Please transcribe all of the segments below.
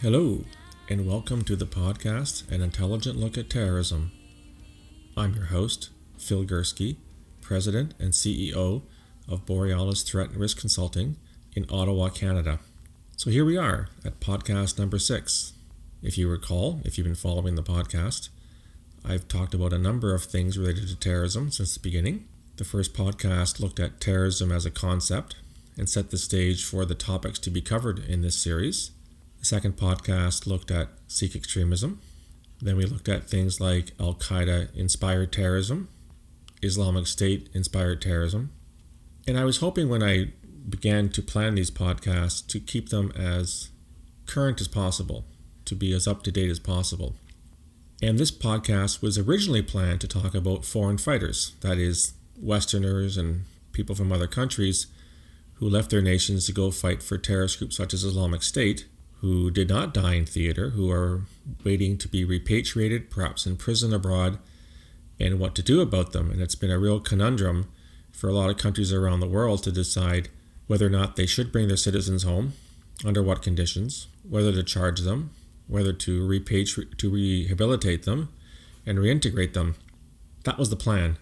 Hello, and welcome to the podcast, An Intelligent Look at Terrorism. I'm your host, Phil Gurski, President and CEO of Borealis Threat and Risk Consulting in Ottawa, Canada. So here we are at podcast number 6. If you recall, if you've been following the podcast, I've talked about a number of things related to terrorism since the beginning. The first podcast looked at terrorism as a concept and set the stage for the topics to be covered in this series. The second podcast looked at Sikh extremism. Then we looked at things like Al-Qaeda-inspired terrorism, Islamic State-inspired terrorism. And I was hoping when I began to plan these podcasts to keep them as current as possible, to be as up-to-date as possible. And this podcast was originally planned to talk about foreign fighters, that is, Westerners and people from other countries who left their nations to go fight for terrorist groups such as Islamic State, who did not die in theater, who are waiting to be repatriated, perhaps in prison abroad, and what to do about them. And it's been a real conundrum for a lot of countries around the world to decide whether or not they should bring their citizens home, under what conditions, whether to charge them, whether to rehabilitate them, and reintegrate them. That was the plan.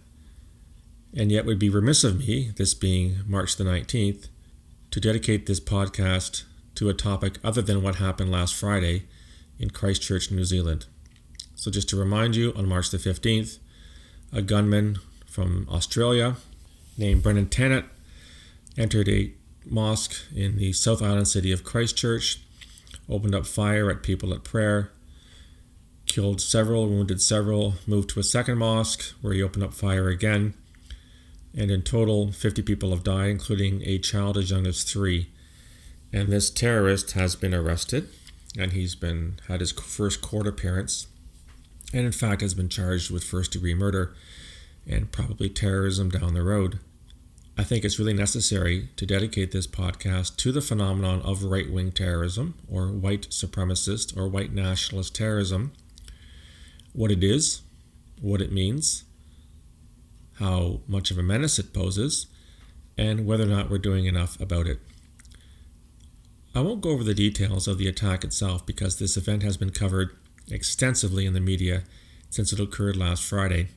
And yet it would be remiss of me, this being March the 19th, to dedicate this podcast to a topic other than what happened last Friday in Christchurch, New Zealand. So just to remind you, on March the 15th, a gunman from Australia named Brennan Tennant entered a mosque in the South Island city of Christchurch, opened up fire at people at prayer, killed several, wounded several, moved to a second mosque where he opened up fire again, and in total 50 people have died, including a child as young as 3. And this terrorist has been arrested, and he's had his first court appearance, and in fact has been charged with first-degree murder and probably terrorism down the road. I think it's really necessary to dedicate this podcast to the phenomenon of right-wing terrorism, or white supremacist or white nationalist terrorism, what it is, what it means, how much of a menace it poses, and whether or not we're doing enough about it. I won't go over the details of the attack itself because this event has been covered extensively in the media since it occurred last Friday.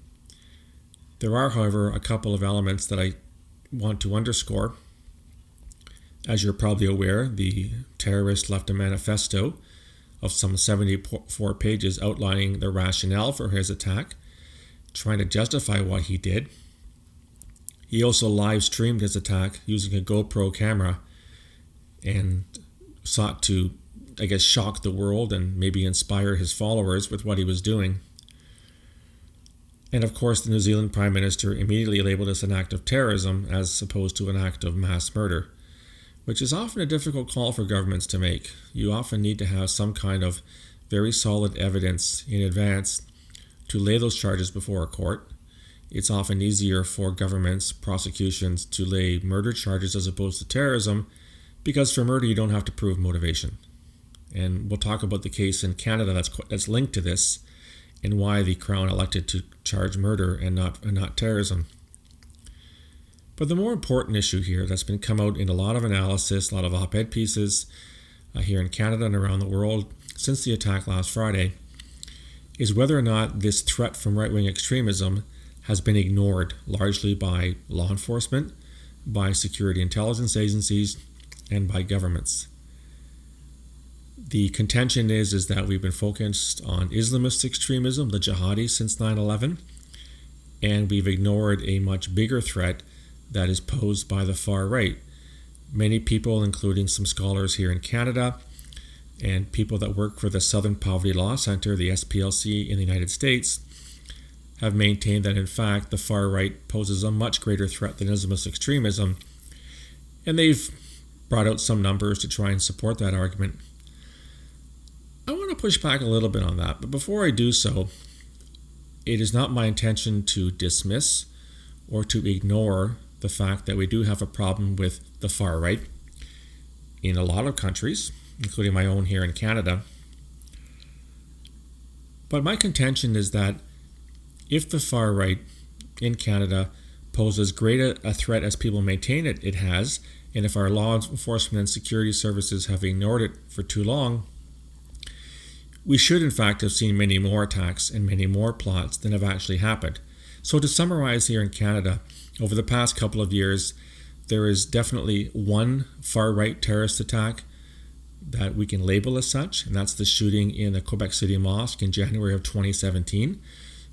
There are, however, a couple of elements that I want to underscore. As you're probably aware, the terrorist left a manifesto of some 74 pages outlining the rationale for his attack, trying to justify what he did. He also live streamed his attack using a GoPro camera and sought to, shock the world and maybe inspire his followers with what he was doing. And of course, the New Zealand Prime Minister immediately labeled this an act of terrorism as opposed to an act of mass murder, which is often a difficult call for governments to make. You often need to have some kind of very solid evidence in advance to lay those charges before a court. It's often easier for governments, prosecutions, to lay murder charges as opposed to terrorism, because for murder you don't have to prove motivation. And we'll talk about the case in Canada that's linked to this, and why the Crown elected to charge murder and not terrorism. But the more important issue here that's been come out in a lot of analysis, a lot of op-ed pieces here in Canada and around the world since the attack last Friday, is whether or not this threat from right-wing extremism has been ignored largely by law enforcement, by security intelligence agencies, and by governments. The contention is that we've been focused on Islamist extremism, the jihadis, since 9/11, and we've ignored a much bigger threat that is posed by the far right. Many people, including some scholars here in Canada, and people that work for the Southern Poverty Law Center, the SPLC in the United States, have maintained that in fact the far right poses a much greater threat than Islamist extremism, and they've brought out some numbers to try and support that argument. I want to push back a little bit on that, but before I do so, it is not my intention to dismiss or to ignore the fact that we do have a problem with the far right in a lot of countries, including my own here in Canada. But my contention is that if the far right in Canada poses great a threat as people maintain it has, and if our law enforcement and security services have ignored it for too long, we should in fact have seen many more attacks and many more plots than have actually happened. So to summarize here in Canada, over the past couple of years, there is definitely one far-right terrorist attack that we can label as such, and that's the shooting in the Quebec City Mosque in January of 2017,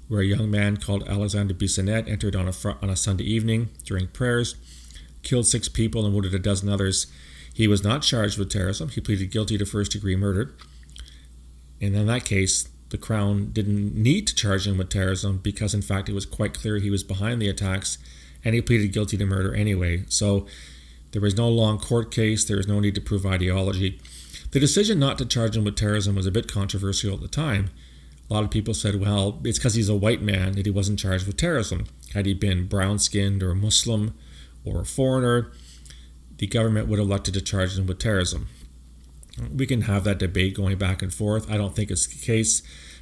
where a young man called Alexander Bissonnette entered on a Sunday evening during prayers, killed 6 people and wounded a dozen others. He was not charged with terrorism. He pleaded guilty to first-degree murder. And in that case, the Crown didn't need to charge him with terrorism because, in fact, it was quite clear he was behind the attacks, and he pleaded guilty to murder anyway. So there was no long court case. There was no need to prove ideology. The decision not to charge him with terrorism was a bit controversial at the time. A lot of people said, well, it's because he's a white man that he wasn't charged with terrorism. Had he been brown-skinned or Muslim or a foreigner, the government would have elected to charge him with terrorism. We can have that debate going back and forth. I don't think it's the case,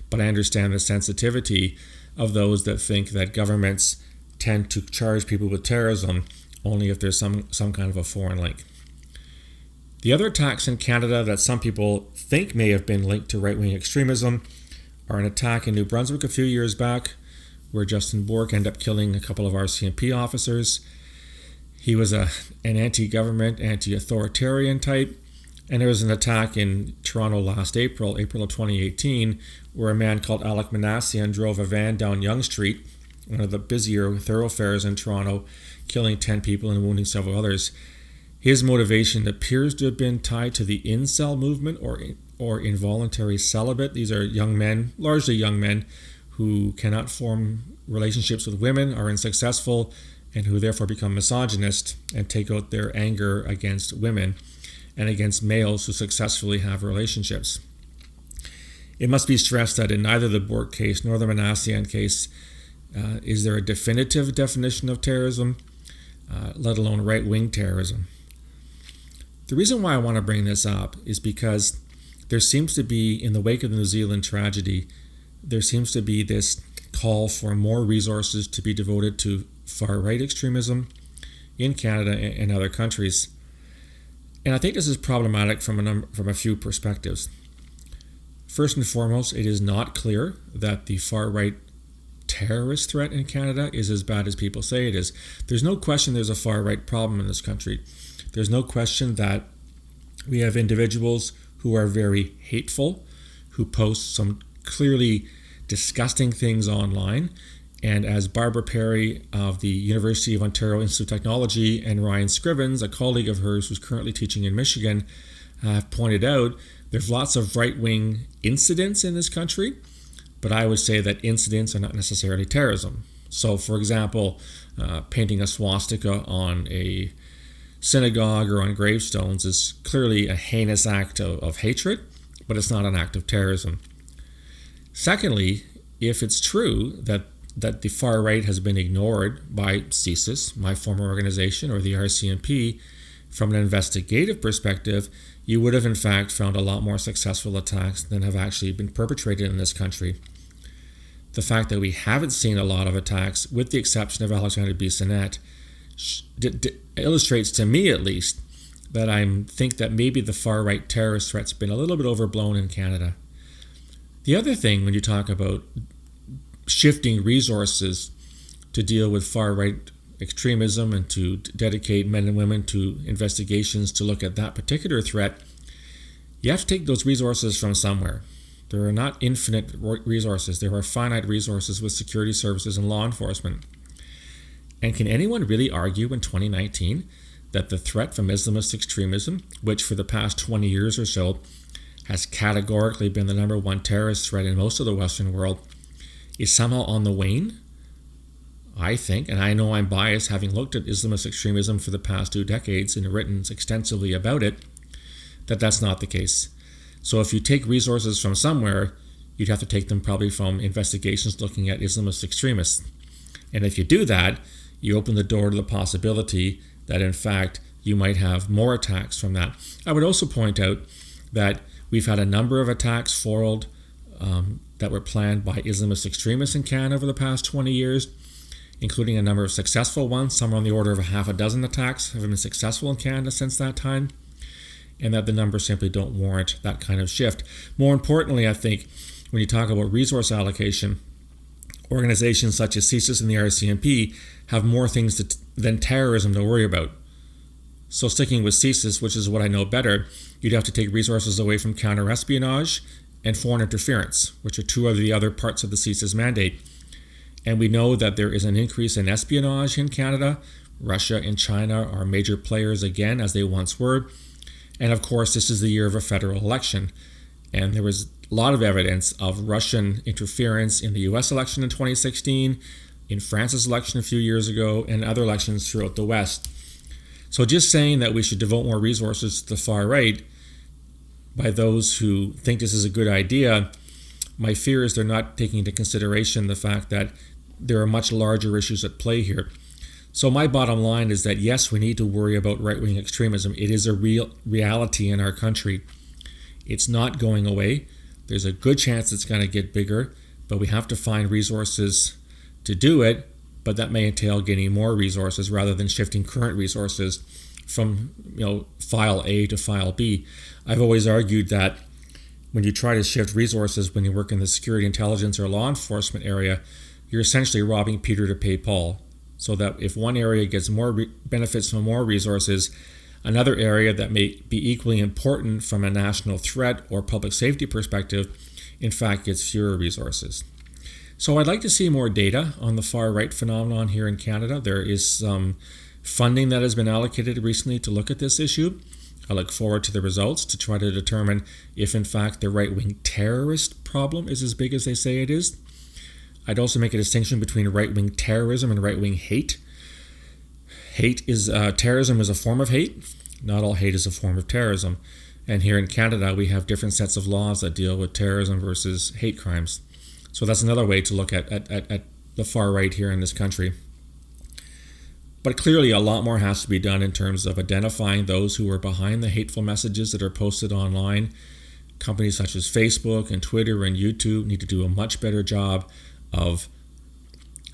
but I understand the sensitivity of those that think that governments tend to charge people with terrorism only if there's some kind of a foreign link. The other attacks in Canada that some people think may have been linked to right-wing extremism are an attack in New Brunswick a few years back, where Justin Bourque ended up killing a couple of RCMP officers. He was an anti-government, anti-authoritarian type. And there was an attack in Toronto last April of 2018, where a man called Alec Manassian drove a van down Yonge Street, one of the busier thoroughfares in Toronto, killing 10 people and wounding several others. His motivation appears to have been tied to the incel movement or involuntary celibate. These are young men, largely young men, who cannot form relationships with women, are unsuccessful, and who therefore become misogynist and take out their anger against women and against males who successfully have relationships. It must be stressed that in neither the Bourque case nor the Manassian case is there a definitive definition of terrorism, let alone right-wing terrorism. The reason why I want to bring this up is because there seems to be, in the wake of the New Zealand tragedy, there seems to be this call for more resources to be devoted to far-right extremism in Canada and other countries. And I think this is problematic from a few perspectives. First and foremost, it is not clear that the far-right terrorist threat in Canada is as bad as people say it is. There's no question there's a far-right problem in this country. There's no question that we have individuals who are very hateful, who post some clearly disgusting things online. And as Barbara Perry of the University of Ontario Institute of Technology and Ryan Scrivens, a colleague of hers who's currently teaching in Michigan, have pointed out, there's lots of right-wing incidents in this country, but I would say that incidents are not necessarily terrorism. So, for example, painting a swastika on a synagogue or on gravestones is clearly a heinous act of hatred, but it's not an act of terrorism. Secondly, if it's true that the far right has been ignored by CSIS, my former organization, or the RCMP, from an investigative perspective, you would have in fact found a lot more successful attacks than have actually been perpetrated in this country. The fact that we haven't seen a lot of attacks, with the exception of Alexander Bissonnette, illustrates to me at least that I think that maybe the far right terrorist threat's been a little bit overblown in Canada. The other thing when you talk about shifting resources to deal with far-right extremism and to dedicate men and women to investigations to look at that particular threat, you have to take those resources from somewhere. There are not infinite resources. There are finite resources with security services and law enforcement. And can anyone really argue in 2019 that the threat from Islamist extremism, which for the past 20 years or so has categorically been the number one terrorist threat in most of the Western world, is somehow on the wane? I think, and I know I'm biased having looked at Islamist extremism for the past 2 decades and written extensively about it, that's not the case. So if you take resources from somewhere, you'd have to take them probably from investigations looking at Islamist extremists. And if you do that, you open the door to the possibility that in fact you might have more attacks from that. I would also point out that we've had a number of attacks foiled that were planned by Islamist extremists in Canada over the past 20 years, including a number of successful ones. Some are on the order of a half a dozen attacks have been successful in Canada since that time. and that the numbers simply don't warrant that kind of shift. More importantly, I think, when you talk about resource allocation, organizations such as CSIS and the RCMP have more things than terrorism to worry about. So sticking with CSIS, which is what I know better, you'd have to take resources away from counter-espionage and foreign interference, which are two of the other parts of the CSIS mandate. And we know that there is an increase in espionage in Canada. Russia and China are major players again, as they once were. And of course, this is the year of a federal election. And there was a lot of evidence of Russian interference in the US election in 2016, in France's election a few years ago, and other elections throughout the West. So just saying that we should devote more resources to the far right by those who think this is a good idea, my fear is they're not taking into consideration the fact that there are much larger issues at play here. So my bottom line is that yes, we need to worry about right-wing extremism. It is a real reality in our country. It's not going away. There's a good chance it's going to get bigger, but we have to find resources to do it, but that may entail getting more resources rather than shifting current resources from file A to file B. I've always argued that when you try to shift resources when you work in the security, intelligence, or law enforcement area, you're essentially robbing Peter to pay Paul. So that if one area gets more benefits from more resources, another area that may be equally important from a national threat or public safety perspective, in fact, gets fewer resources. So I'd like to see more data on the far right phenomenon here in Canada. There is some funding that has been allocated recently to look at this issue. I look forward to the results to try to determine if, in fact, the right-wing terrorist problem is as big as they say it is. I'd also make a distinction between right-wing terrorism and right-wing hate. Terrorism is a form of hate. Not all hate is a form of terrorism. And here in Canada, we have different sets of laws that deal with terrorism versus hate crimes. So that's another way to look at the far right here in this country. But clearly, a lot more has to be done in terms of identifying those who are behind the hateful messages that are posted online. Companies such as Facebook and Twitter and YouTube need to do a much better job of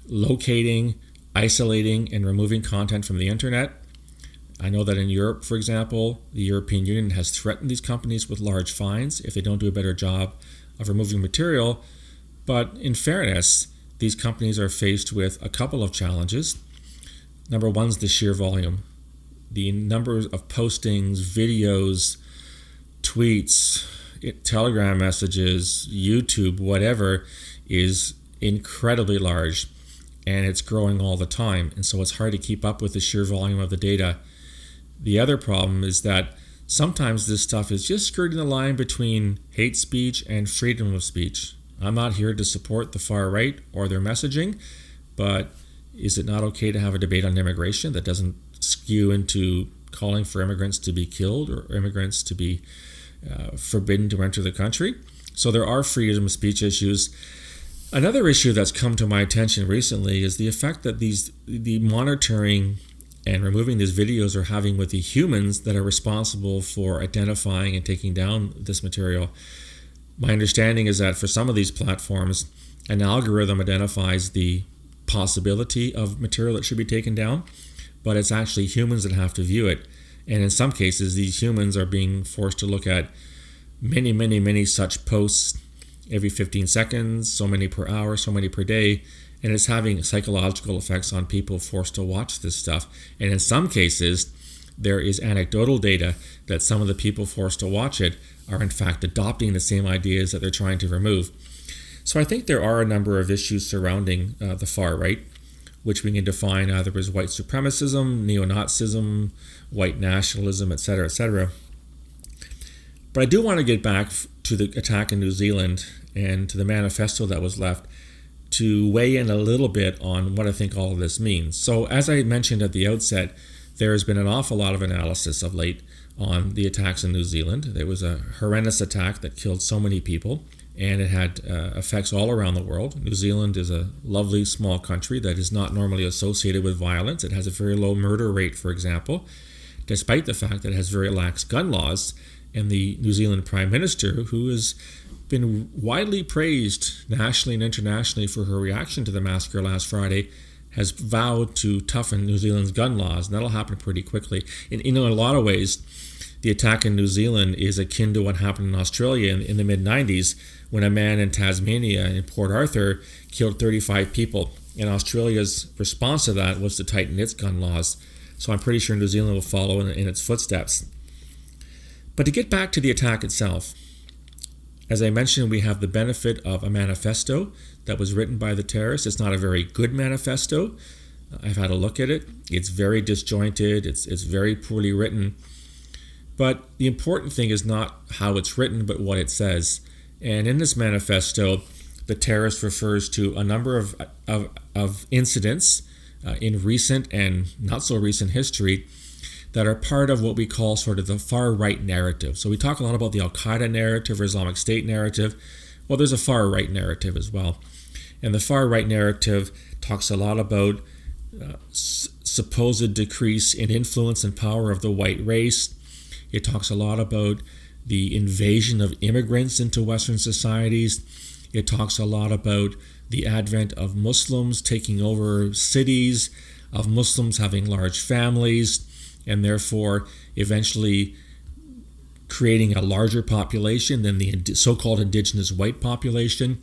locating, isolating, and removing content from the internet. I know that in Europe, for example, the European Union has threatened these companies with large fines if they don't do a better job of removing material. But in fairness, these companies are faced with a couple of challenges. Number one is the sheer volume. The number of postings, videos, tweets, Telegram messages, YouTube, whatever, is incredibly large, and it's growing all the time. And so it's hard to keep up with the sheer volume of the data. The other problem is that sometimes this stuff is just skirting the line between hate speech and freedom of speech. I'm not here to support the far right or their messaging, but is it not okay to have a debate on immigration that doesn't skew into calling for immigrants to be killed or immigrants to be forbidden to enter the country? So there are freedom of speech issues. Another issue that's come to my attention recently is the effect that the monitoring and removing these videos are having with the humans that are responsible for identifying and taking down this material. My understanding is that for some of these platforms, an algorithm identifies the possibility of material that should be taken down, but it's actually humans that have to view it. And in some cases, these humans are being forced to look at many such posts every 15 seconds, so many per hour, so many per day, and it's having psychological effects on people forced to watch this stuff. And in some cases, there is anecdotal data that some of the people forced to watch it are in fact adopting the same ideas that they're trying to remove. So I think there are a number of issues surrounding the far right, which we can define either as white supremacism, neo-Nazism, white nationalism, etc., etc. But I do want to get back to the attack in New Zealand and to the manifesto that was left to weigh in a little bit on what I think all of this means. So as I mentioned at the outset, there has been an awful lot of analysis of late on the attacks in New Zealand. There was a horrendous attack that killed so many people, and it had effects all around the world. New Zealand is a lovely small country that is not normally associated with violence. It has a very low murder rate, for example, despite the fact that it has very lax gun laws. And the New Zealand Prime Minister, who has been widely praised nationally and internationally for her reaction to the massacre last Friday, has vowed to toughen New Zealand's gun laws, and that'll happen pretty quickly. And in a lot of ways, the attack in New Zealand is akin to what happened in Australia in the mid-90s when a man in Tasmania, in Port Arthur, killed 35 people. And Australia's response to that was to tighten its gun laws. So I'm pretty sure New Zealand will follow in its footsteps. But to get back to the attack itself, as I mentioned, we have the benefit of a manifesto that was written by the terrorists. It's not a very good manifesto. I've had a look at it. It's very disjointed. It's very poorly written. But the important thing is not how it's written, but what it says. And in this manifesto, the terrorist refers to a number of incidents in recent and not so recent history that are part of what we call sort of the far right narrative. So we talk a lot about the Al-Qaeda narrative or Islamic State narrative. Well, there's a far right narrative as well. And the far right narrative talks a lot about supposed decrease in influence and power of the white race. It talks a lot about the invasion of immigrants into Western societies. It talks a lot about the advent of Muslims taking over cities, of Muslims having large families, and therefore eventually creating a larger population than the so-called indigenous white population.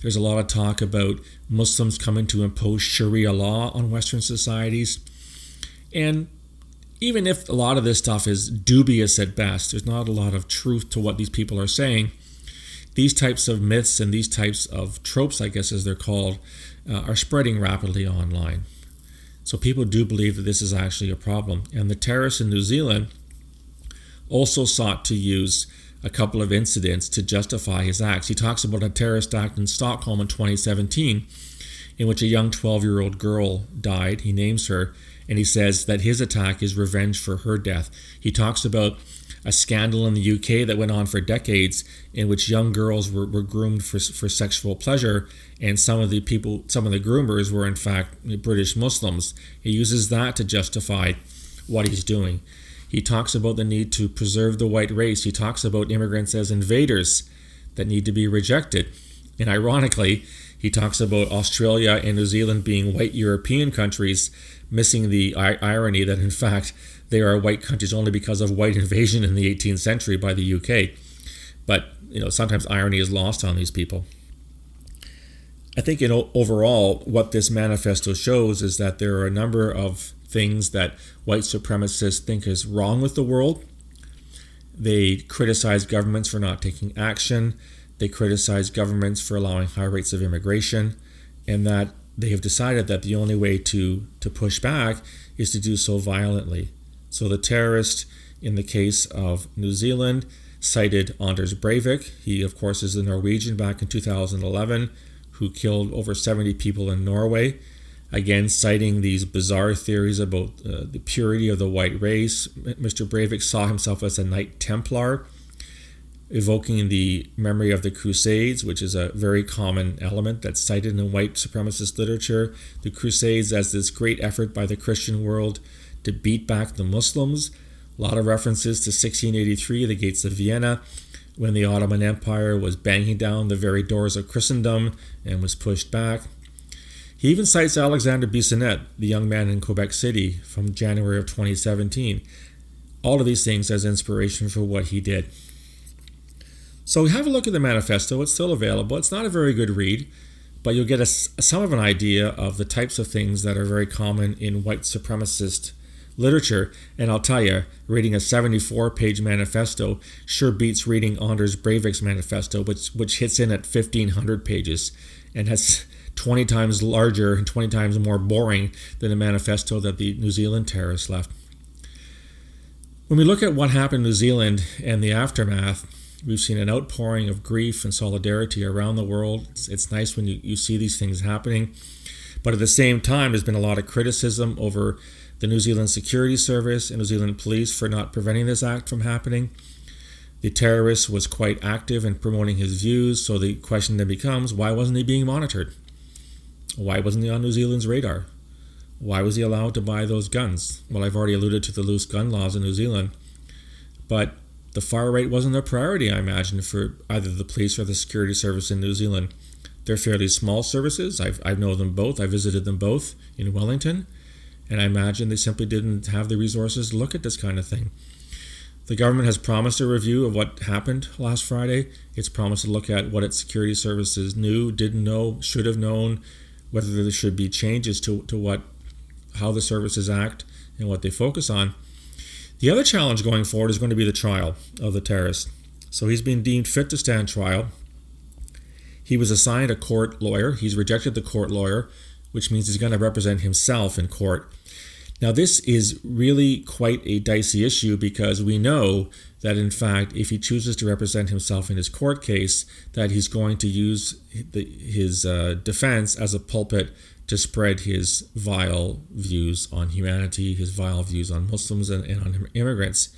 There's a lot of talk about Muslims coming to impose Sharia law on Western societies. And even if a lot of this stuff is dubious at best, there's not a lot of truth to what these people are saying, these types of myths and these types of tropes, I guess as they're called, are spreading rapidly online. So people do believe that this is actually a problem. And the terrorists in New Zealand also sought to use a couple of incidents to justify his acts. He talks about a terrorist act in Stockholm in 2017 in which a young 12-year-old girl died. He names her, and he says that his attack is revenge for her death. He talks about a scandal in the UK that went on for decades in which young girls were groomed for sexual pleasure, and some of the groomers were in fact British Muslims. He uses that to justify what he's doing. He talks about the need to preserve the white race. He talks about immigrants as invaders that need to be rejected. And ironically, he talks about Australia and New Zealand being white European countries, missing the irony that in fact they are white countries only because of white invasion in the 18th century by the UK. But sometimes irony is lost on these people. I think overall what this manifesto shows is that there are a number of things that white supremacists think is wrong with the world. They criticize governments for not taking action. They criticize governments for allowing high rates of immigration, and that they have decided that the only way to push back is to do so violently. So the terrorist in the case of New Zealand cited Anders Breivik. He, of course, is a Norwegian back in 2011 who killed over 70 people in Norway. Again, citing these bizarre theories about the purity of the white race. Mr. Breivik saw himself as a Knight Templar, evoking the memory of the Crusades, which is a very common element that's cited in white supremacist literature. The Crusades as this great effort by the Christian world to beat back the Muslims. A lot of references to 1683, the gates of Vienna, when the Ottoman Empire was banging down the very doors of Christendom and was pushed back. He even cites Alexander Bissonnette, the young man in Quebec City from January of 2017. All of these things as inspiration for what he did. So have a look at the manifesto. It's still available. It's not a very good read, but you'll get some of an idea of the types of things that are very common in white supremacist literature. And I'll tell you, reading a 74-page manifesto sure beats reading Anders Breivik's manifesto, which hits in at 1,500 pages and has 20 times larger and 20 times more boring than the manifesto that the New Zealand terrorists left. When we look at what happened in New Zealand and the aftermath, we've seen an outpouring of grief and solidarity around the world. It's nice when you see these things happening. But at the same time, there's been a lot of criticism over the New Zealand Security Service and New Zealand Police for not preventing this act from happening. The terrorist was quite active in promoting his views, so the question then becomes, why wasn't he being monitored? Why wasn't he on New Zealand's radar? Why was he allowed to buy those guns? Well, I've already alluded to the loose gun laws in New Zealand, but the far right wasn't a priority, I imagine, for either the police or the security service in New Zealand. They're fairly small services. I know them both. I visited them both in Wellington, and I imagine they simply didn't have the resources to look at this kind of thing. The government has promised a review of what happened last Friday. It's promised to look at what its security services knew, didn't know, should have known, whether there should be changes to how the services act and what they focus on. The other challenge going forward is going to be the trial of the terrorist. So he's been deemed fit to stand trial. He was assigned a court lawyer. He's rejected the court lawyer, which means he's going to represent himself in court. Now, this is really quite a dicey issue because we know that, in fact, if he chooses to represent himself in his court case, that he's going to use his defense as a pulpit to spread his vile views on humanity, his vile views on Muslims and on immigrants.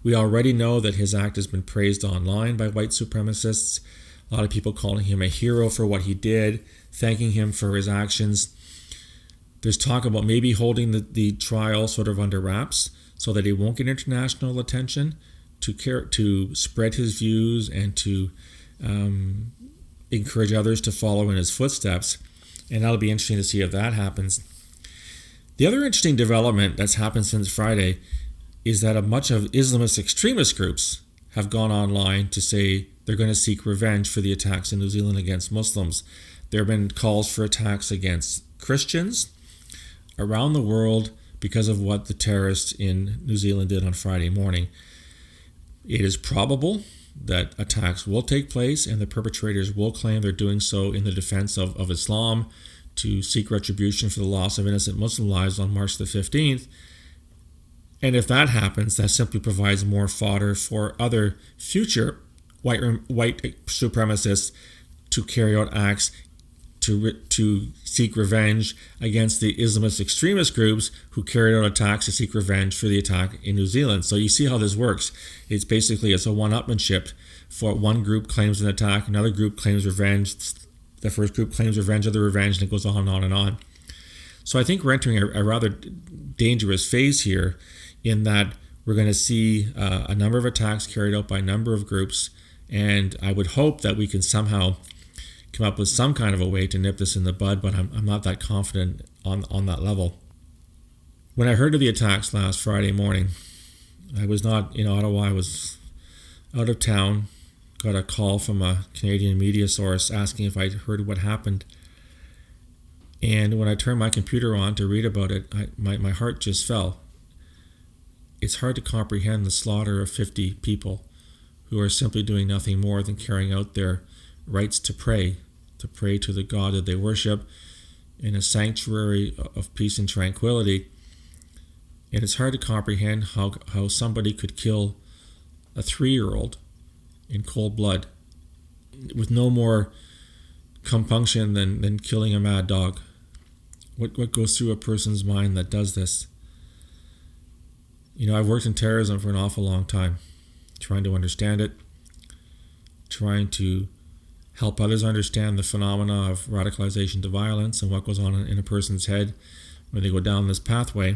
We already know that his act has been praised online by white supremacists. A lot of people calling him a hero for what he did, thanking him for his actions. There's talk about maybe holding the trial sort of under wraps so that he won't get international attention, to spread his views and to encourage others to follow in his footsteps. And that'll be interesting to see if that happens. The other interesting development that's happened since Friday is that a bunch of Islamist extremist groups have gone online to say they're going to seek revenge for the attacks in New Zealand against Muslims. There have been calls for attacks against Christians around the world because of what the terrorists in New Zealand did on Friday morning. It is probable that attacks will take place and the perpetrators will claim they're doing so in the defense of Islam to seek retribution for the loss of innocent Muslim lives on March the 15th. And if that happens, that simply provides more fodder for other future white supremacists to carry out acts to seek revenge against the Islamist extremist groups who carried out attacks to seek revenge for the attack in New Zealand. So you see how this works. It's a one-upmanship. For one group claims an attack, another group claims revenge, the first group claims revenge of the revenge, and it goes on and on and on. So I think we're entering a rather dangerous phase here in that we're going to see a number of attacks carried out by a number of groups, and I would hope that we can somehow come up with some kind of a way to nip this in the bud, but I'm not that confident on that level. When I heard of the attacks last Friday morning, I was not in Ottawa. I was out of town, got a call from a Canadian media source asking if I'd heard what happened. And when I turned my computer on to read about it, my heart just fell. It's hard to comprehend the slaughter of 50 people who are simply doing nothing more than carrying out their rights to pray to the God that they worship in a sanctuary of peace and tranquility. And it's hard to comprehend how somebody could kill a 3-year-old in cold blood with no more compunction than killing a mad dog. What goes through a person's mind that does this? I've worked in terrorism for an awful long time, trying to understand it, trying to help others understand the phenomena of radicalization to violence and what goes on in a person's head when they go down this pathway.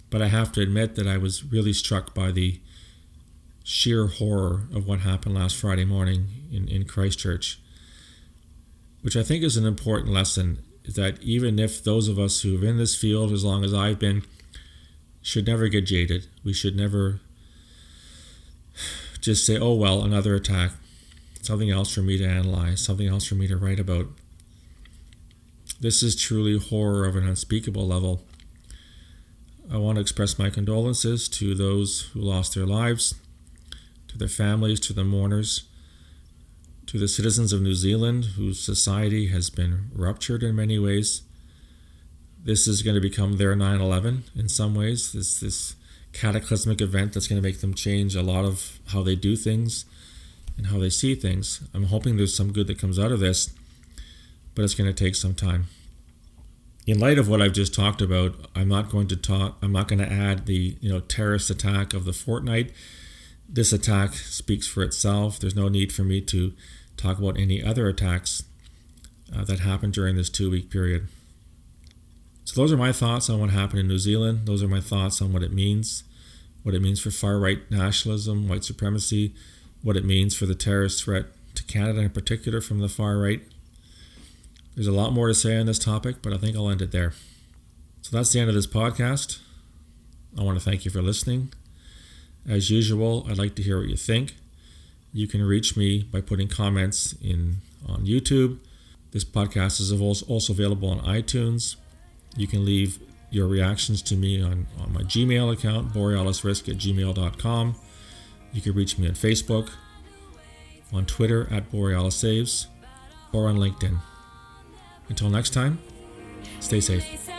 But I have to admit that I was really struck by the sheer horror of what happened last Friday morning in Christchurch, which I think is an important lesson, is that even if those of us who are in this field as long as I've been should never get jaded. We should never just say, oh well, another attack. Something else for me to analyze, something else for me to write about. This is truly horror of an unspeakable level. I want to express my condolences to those who lost their lives, to their families, to the mourners, to the citizens of New Zealand whose society has been ruptured in many ways. This is going to become their 9/11 in some ways, this cataclysmic event that's going to make them change a lot of how they do things and how they see things. I'm hoping there's some good that comes out of this, but it's going to take some time. In light of what I've just talked about, I'm not going to add the terrorist attack of the fortnight. This attack speaks for itself. There's no need for me to talk about any other attacks that happened during this 2-week period. So those are my thoughts on what happened in New Zealand. Those are my thoughts on what it means for far-right nationalism, white supremacy, what it means for the terrorist threat to to Canada in particular from the far right. There's a lot more to say on this topic, but I think I'll end it there. So that's the end of this podcast. I want to thank you for listening. As usual, I'd like to hear what you think. You can reach me by putting comments on YouTube. This podcast is also available on iTunes. You can leave your reactions to me on my Gmail account, borealisrisk@gmail.com. You can reach me on Facebook, on Twitter @borealissaves, or on LinkedIn. Until next time, stay safe.